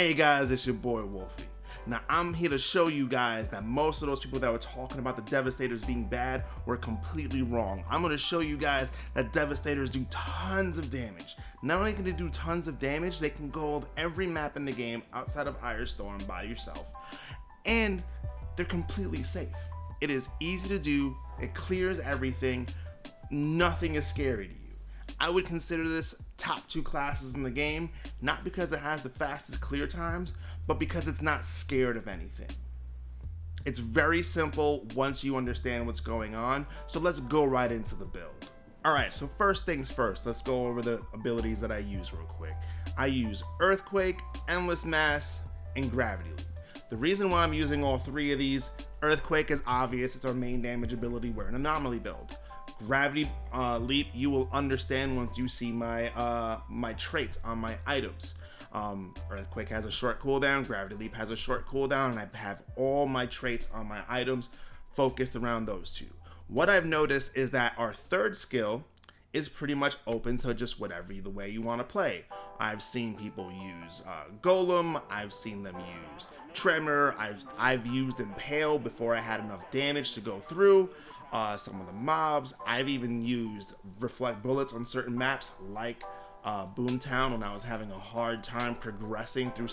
Hey guys, it's your boy Wolfie. Now I'm here to show you guys that most of those people that were talking about the Devastators being bad were completely wrong. I'm going to show you guys that Devastators do tons of damage. Not only can they do tons of damage, they can gold every map in the game outside of Iron by yourself. And they're completely safe. It is easy to do, it clears everything, nothing is scary to you. I would consider this top 2 classes in the game, not because it has the fastest clear times, but because it's not scared of anything. It's very simple once you understand what's going on, so let's go right into the build. Alright, so first things first, let's go over the abilities that I use real quick. I use Earthquake, Endless Mass, and Gravity Leap. The reason why I'm using all 3 of these, Earthquake is obvious, it's our main damage ability, we're an Anomaly build. Gravity Leap, you will understand once you see my my traits on my items. Earthquake has a short cooldown, Gravity Leap has a short cooldown, and I have all my traits on my items focused around those 2. What I've noticed is that our 3rd skill is pretty much open to just whatever the way you want to play. I've seen people use Golem, I've seen them use Tremor, I've used Impale before I had enough damage to go through. Some of the mobs, I've even used Reflect Bullets on certain maps like Boomtown when I was having a hard time progressing through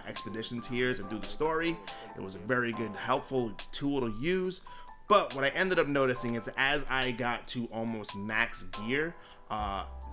expedition tiers and do the story. It was a very good, helpful tool to use. But what I ended up noticing is as I got to almost max gear,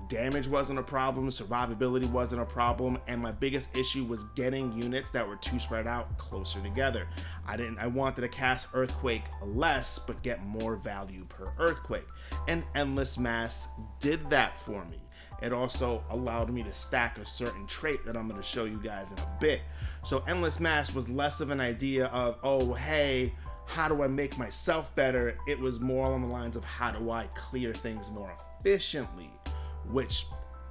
damage wasn't a problem, survivability wasn't a problem, and my biggest issue was getting units that were too spread out closer together. I wanted to cast Earthquake less, but get more value per Earthquake. And Endless Mass did that for me. It also allowed me to stack a certain trait that I'm going to show you guys in a bit. So Endless Mass was less of an idea of, oh, hey, how do I make myself better? It was more along the lines of how do I clear things more efficiently, which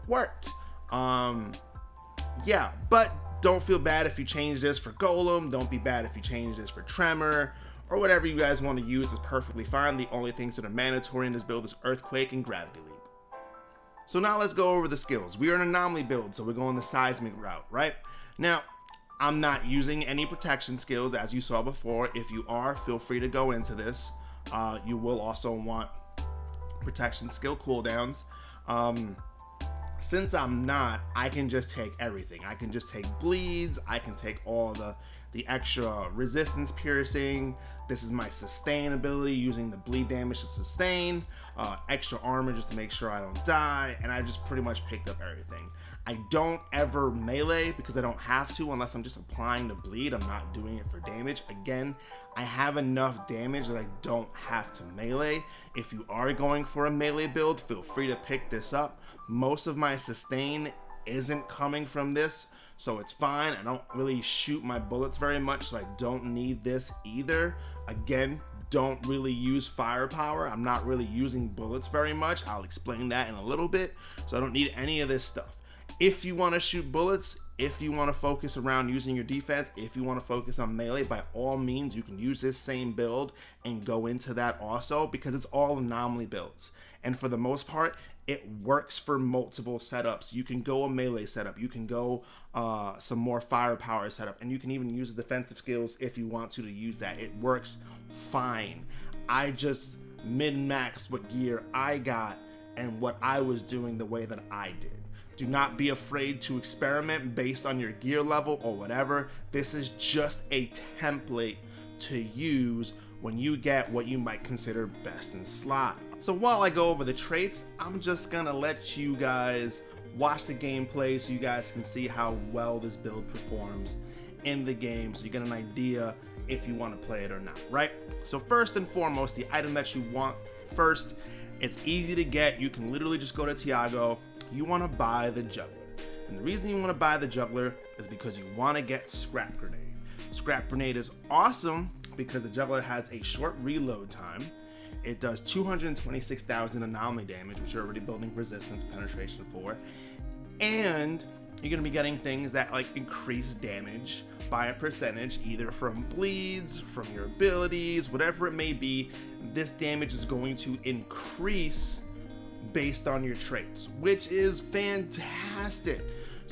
worked. Yeah, but don't feel bad if you change this for Golem. Don't be bad if you change this for Tremor, or whatever you guys want to use is perfectly fine. The only things that are mandatory in this build is Earthquake and Gravity Leap. So now let's go over the skills. We are an Anomaly build, so we're going the seismic route, right? Now, I'm not using any protection skills as you saw before. If you are, feel free to go into this. You will also want protection skill cooldowns. Since I'm not, I can just take everything. I can just take bleeds, I can take all the extra resistance piercing. This is my sustain ability, using the bleed damage to sustain, extra armor just to make sure I don't die, and I just pretty much picked up everything. I don't ever melee because I don't have to unless I'm just applying the bleed. I'm not doing it for damage. Again, I have enough damage that I don't have to melee. If you are going for a melee build, feel free to pick this up. Most of my sustain isn't coming from this, so it's fine. I don't really shoot my bullets very much, so I don't need this either. Again, don't really use firepower. I'm not really using bullets very much. I'll explain that in a little bit, so I don't need any of this stuff. If you want to shoot bullets, if you want to focus around using your defense, if you want to focus on melee, by all means, you can use this same build and go into that also, because it's all Anomaly builds. And for the most part, it works for multiple setups. You can go a melee setup, you can go some more firepower setup, and you can even use the defensive skills if you want to use that. It works fine. I just min-maxed what gear I got and what I was doing the way that I did. Do not be afraid to experiment based on your gear level or whatever. This is just a template to use when you get what you might consider best in slot. So while I go over the traits, I'm just gonna let you guys watch the gameplay so you guys can see how well this build performs in the game, so you get an idea if you want to play it or not, right? So first and foremost, the item that you want first, it's easy to get. You can literally just go to Tiago. You want to buy the Juggler. And the reason you want to buy the Juggler is because you want to get Scrap Grenade. Scrap Grenade is awesome because the Juggler has a short reload time. It does 226,000 anomaly damage, which you're already building resistance penetration for. And you're going to be getting things that like increase damage by a percentage, either from bleeds, from your abilities, whatever it may be. This damage is going to increase based on your traits, which is fantastic.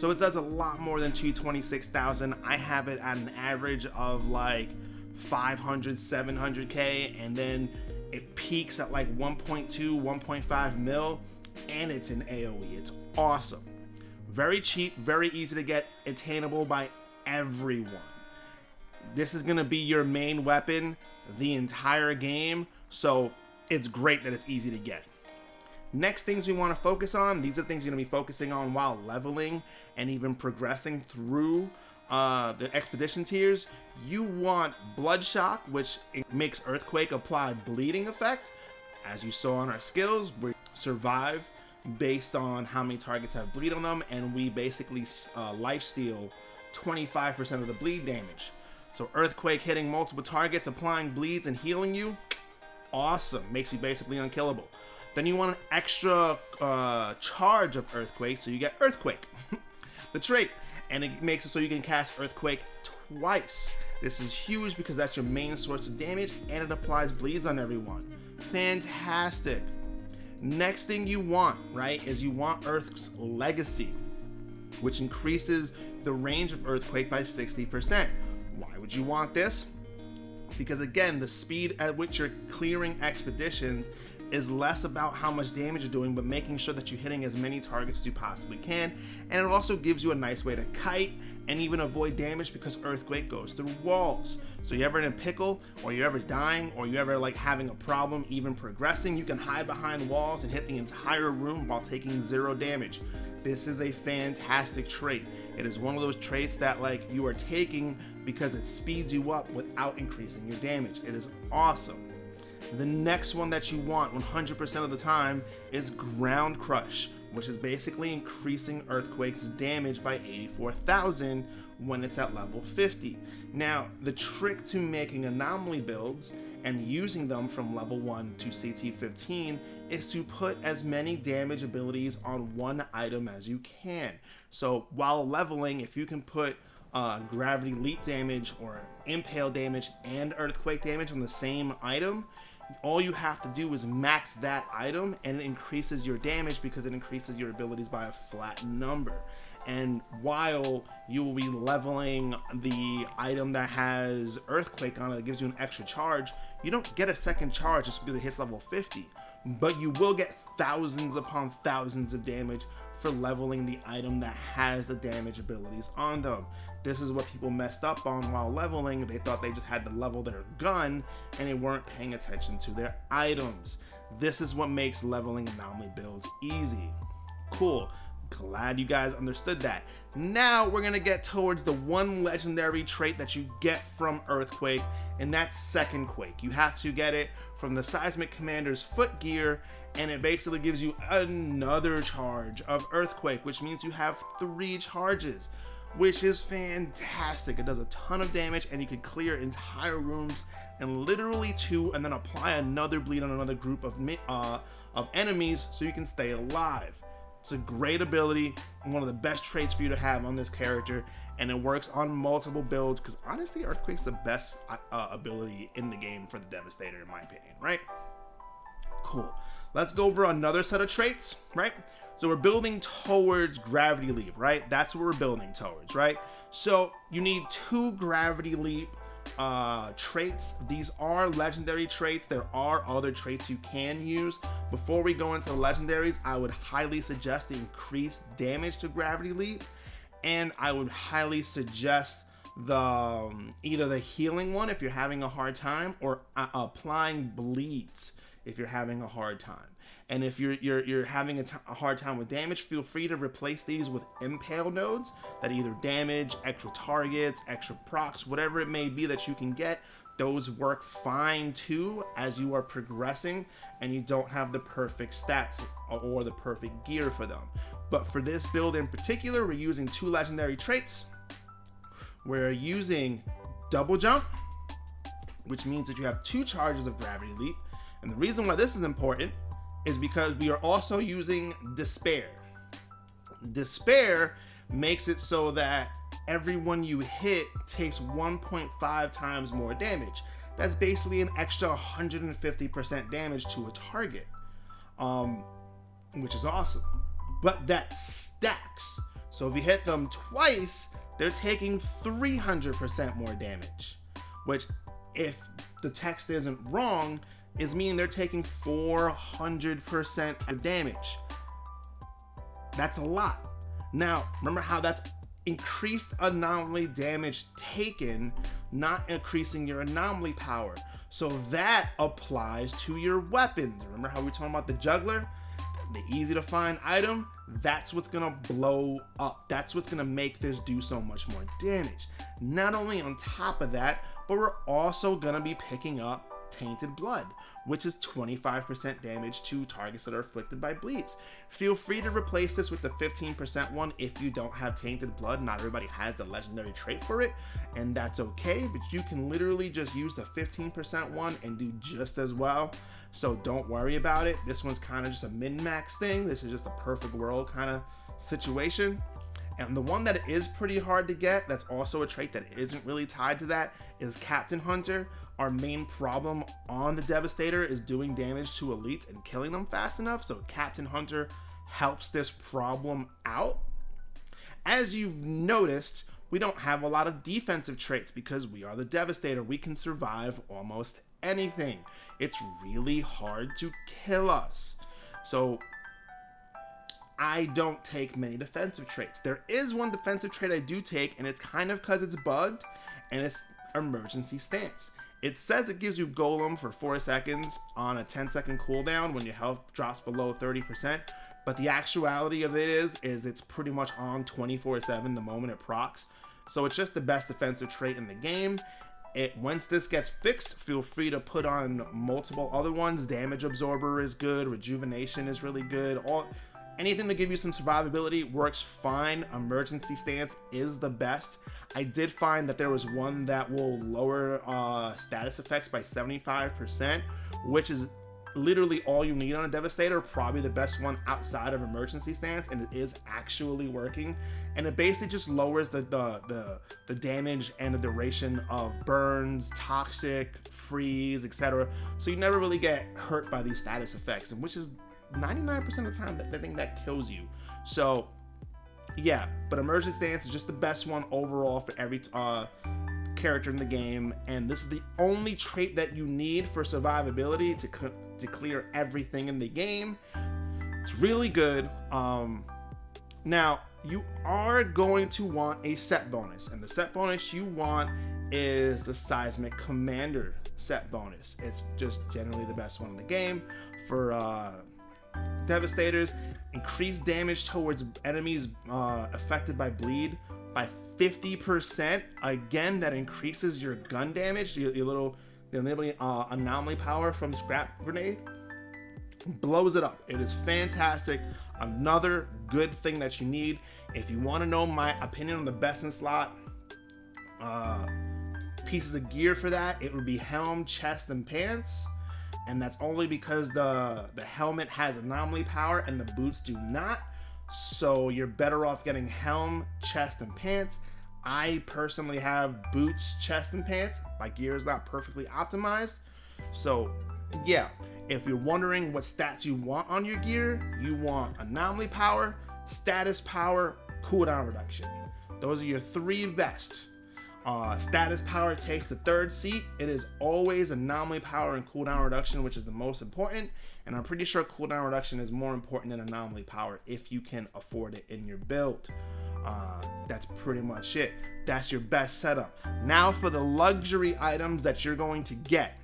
So it does a lot more than 226,000. I have it at an average of like 500, 700K, and then it peaks at like 1.2, 1.5 mil, and it's an AoE. It's awesome. Very cheap, very easy to get, attainable by everyone. This is gonna be your main weapon the entire game, so it's great that it's easy to get. Next things we want to focus on, these are things you're going to be focusing on while leveling and even progressing through the expedition tiers. You want Bloodshot, which makes Earthquake apply bleeding effect. As you saw on our skills, we survive based on how many targets have bleed on them, and we basically lifesteal 25% of the bleed damage. So Earthquake hitting multiple targets, applying bleeds and healing you, awesome, makes you basically unkillable. Then you want an extra charge of Earthquake, so you get Earthquake, the trait, and it makes it so you can cast Earthquake twice. This is huge because that's your main source of damage, and it applies bleeds on everyone. Fantastic. Next thing you want, right, is you want Earth's Legacy, which increases the range of Earthquake by 60%. Why would you want this? Because again, the speed at which you're clearing expeditions is less about how much damage you're doing, but making sure that you're hitting as many targets as you possibly can. And it also gives you a nice way to kite and even avoid damage because Earthquake goes through walls. So you're ever in a pickle, or you're ever dying, or you're ever like having a problem even progressing, you can hide behind walls and hit the entire room while taking 0 damage. This is a fantastic trait. It is one of those traits that like you are taking because it speeds you up without increasing your damage. It is awesome. The next one that you want 100% of the time is Ground Crush, which is basically increasing Earthquake's damage by 84,000 when it's at level 50. Now, the trick to making Anomaly builds and using them from level 1 to CT15 is to put as many damage abilities on one item as you can. So while leveling, if you can put Gravity Leap damage or Impale damage and Earthquake damage on the same item, all you have to do is max that item, and it increases your damage because it increases your abilities by a flat number. And while you will be leveling the item that has Earthquake on it that gives you an extra charge, you don't get a second charge just because it hits level 50, but you will get thousands upon thousands of damage for leveling the item that has the damage abilities on them. This is what people messed up on while leveling. They thought they just had to level their gun and they weren't paying attention to their items. This is what makes leveling Anomaly builds easy. Cool. Glad you guys understood that. Now we're gonna get towards the one legendary trait that you get from Earthquake, and that's Second Quake. You have to get it from the Seismic Commander's foot gear, and it basically gives you another charge of Earthquake, which means you have 3 charges, which is fantastic. It does a ton of damage, and you can clear entire rooms in literally 2, and then apply another bleed on another group of enemies so you can stay alive. It's a great ability, one of the best traits for you to have on this character, and it works on multiple builds because honestly, Earthquake's the best ability in the game for the Devastator, in my opinion, right? Cool. Let's go over another set of traits, right? So we're building towards Gravity Leap, right? That's what we're building towards, right? So you need 2 Gravity Leap traits. These are legendary traits. There are other traits you can use. Before we go into the legendaries, I would highly suggest the increased damage to Gravity Leap, and I would highly suggest the either the healing one if you're having a hard time, or applying bleeds if you're having a hard time. And if you're having a hard time with damage, feel free to replace these with Impale nodes that either damage, extra targets, extra procs, whatever it may be that you can get. Those work fine too as you are progressing and you don't have the perfect stats or the perfect gear for them. But for this build in particular, we're using 2 legendary traits. We're using Double Jump, which means that you have 2 charges of Gravity Leap. And the reason why this is important is because we are also using Despair. Despair makes it so that everyone you hit takes 1.5 times more damage. That's basically an extra 150% damage to a target, which is awesome. But that stacks. So if you hit them twice, they're taking 300% more damage, which, if the text isn't wrong, is meaning they're taking 400% of damage. That's a lot. Now, remember how that's increased anomaly damage taken, not increasing your anomaly power. So that applies to your weapons. Remember how we were talking about the juggler? The easy to find item? That's what's gonna blow up. That's what's gonna make this do so much more damage. Not only on top of that, but we're also gonna be picking up Tainted Blood, which is 25% damage to targets that are afflicted by bleeds. Feel free to replace this with the 15% one if you don't have Tainted Blood. Not everybody has the legendary trait for it, and that's okay, but you can literally just use the 15% one and do just as well. So don't worry about it. This one's kind of just a min-max thing. This is just a perfect world kind of situation. And the one that is pretty hard to get, that's also a trait that isn't really tied to that, is Captain Hunter. Our main problem on the Devastator is doing damage to elites and killing them fast enough, so Captain Hunter helps this problem out. As you've noticed, we don't have a lot of defensive traits because we are the Devastator. We can survive almost anything. It's really hard to kill us. So I don't take many defensive traits. There is one defensive trait I do take, and it's kind of because it's bugged, and it's Emergency Stance. It says it gives you Golem for 4 seconds on a 10-second cooldown when your health drops below 30%, but the actuality of it is it's pretty much on 24/7 the moment it procs. So it's just the best defensive trait in the game. Once this gets fixed, feel free to put on multiple other ones. Damage Absorber is good, Rejuvenation is really good. Anything to give you some survivability works fine. Emergency Stance is the best. I did find that there was one that will lower status effects by 75%, which is literally all you need on a Devastator. Probably the best one outside of Emergency Stance, and it is actually working. And it basically just lowers the damage and the duration of burns, toxic, freeze, etc. So you never really get hurt by these status effects, and which is 99% of the time the thing that kills you. So yeah, but Emergency Stance is just the best one overall for every character in the game, and this is the only trait that you need for survivability to clear everything in the game. It's really good. Now you are going to want a set bonus, and the set bonus you want is the Seismic Commander set bonus. It's just generally the best one in the game for Devastators. Increase damage towards enemies affected by bleed by 50%. Again, that increases your gun damage, your little anomaly power from Scrap Grenade. Blows it up. It is fantastic. Another good thing that you need. If you want to know my opinion on the best in slot pieces of gear for that, it would be helm, chest, and pants. And that's only because the helmet has anomaly power and the boots do not. So you're better off getting helm, chest, and pants. I personally have boots, chest, and pants. My gear is not perfectly optimized. So yeah, if you're wondering what stats you want on your gear, you want anomaly power, status power, cooldown reduction. Those are your 3 best. Status power takes the 3rd seat. It is always anomaly power and cooldown reduction, which is the most important, and I'm pretty sure cooldown reduction is more important than anomaly power if you can afford it in your build. That's pretty much it. That's your best setup. Now for the luxury items that you're going to get.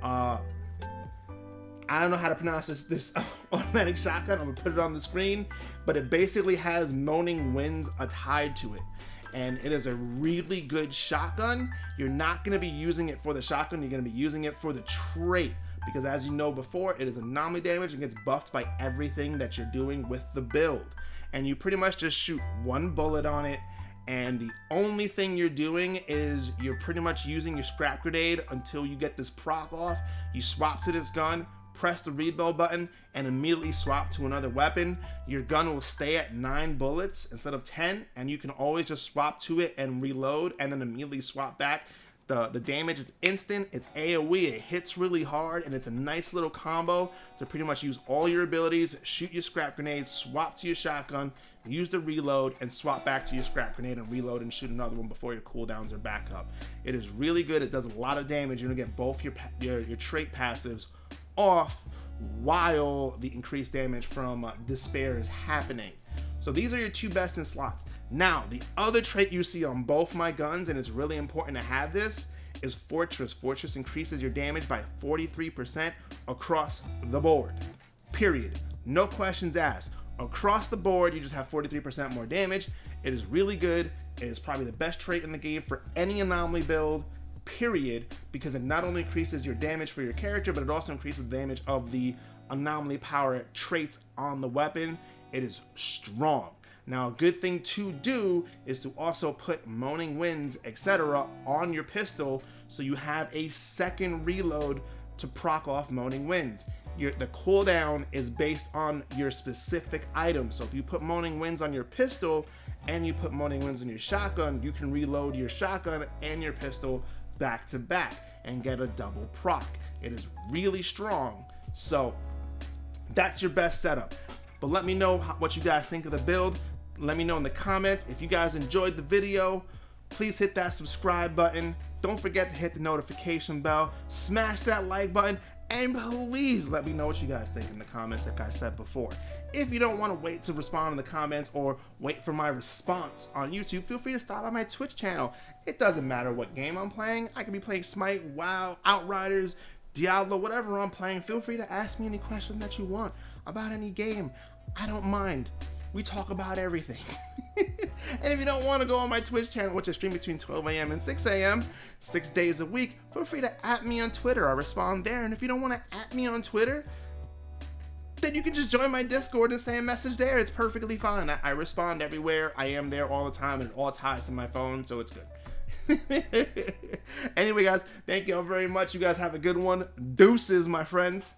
I don't know how to pronounce this automatic shotgun. I'm gonna put it on the screen, but it basically has Moaning Winds tied to it. And it is a really good shotgun. You're not going to be using it for the shotgun, you're going to be using it for the trait, because as you know before, it is anomaly damage and gets buffed by everything that you're doing with the build. And you pretty much just shoot 1 bullet on it, and the only thing you're doing is you're pretty much using your Scrap Grenade until you get this proc off. You swap to this gun, press the reload button, and immediately swap to another weapon. Your gun will stay at 9 bullets instead of 10, and you can always just swap to it and reload and then immediately swap back. The damage is instant, it's AoE, it hits really hard, and it's a nice little combo to pretty much use all your abilities, shoot your scrap grenades, swap to your shotgun, use the reload, and swap back to your scrap grenade and reload and shoot another one before your cooldowns are back up. It is really good. It does a lot of damage. You're gonna get both your trait passives off while the increased damage from Despair is happening. So these are your two best in slots. Now, the other trait you see on both my guns, and it's really important to have this, is Fortress. Fortress increases your damage by 43% across the board. Period. No questions asked. Across the board, you just have 43% more damage. It is really good. It is probably the best trait in the game for any Anomaly build, period, because it not only increases your damage for your character, but it also increases the damage of the Anomaly power traits on the weapon. It is strong. Now, a good thing to do is to also put Moaning Winds, etc. on your pistol so you have a second reload to proc off Moaning Winds. The cooldown is based on your specific item. So if you put Moaning Winds on your pistol and you put Moaning Winds on your shotgun, you can reload your shotgun and your pistol back to back and get a double proc. It is really strong. So that's your best setup. But let me know what you guys think of the build. Let me know in the comments. If you guys enjoyed the video, please hit that subscribe button. Don't forget to hit the notification bell. Smash that like button. And please let me know what you guys think in the comments, like I said before. If you don't want to wait to respond in the comments or wait for my response on YouTube, feel free to stop by my Twitch channel. It doesn't matter what game I'm playing. I could be playing Smite, WoW, Outriders, Diablo, whatever I'm playing. Feel free to ask me any questions that you want about any game. I don't mind. We talk about everything. And if you don't want to go on my Twitch channel, which I stream between 12 a.m. and 6 a.m., 6 days a week, feel free to @ me on Twitter. I respond there. And if you don't want to @ me on Twitter, then you can just join my Discord and send a message there. It's perfectly fine. I respond everywhere. I am there all the time, and it all ties to my phone, so it's good. Anyway, guys, thank you all very much. You guys have a good one. Deuces, my friends.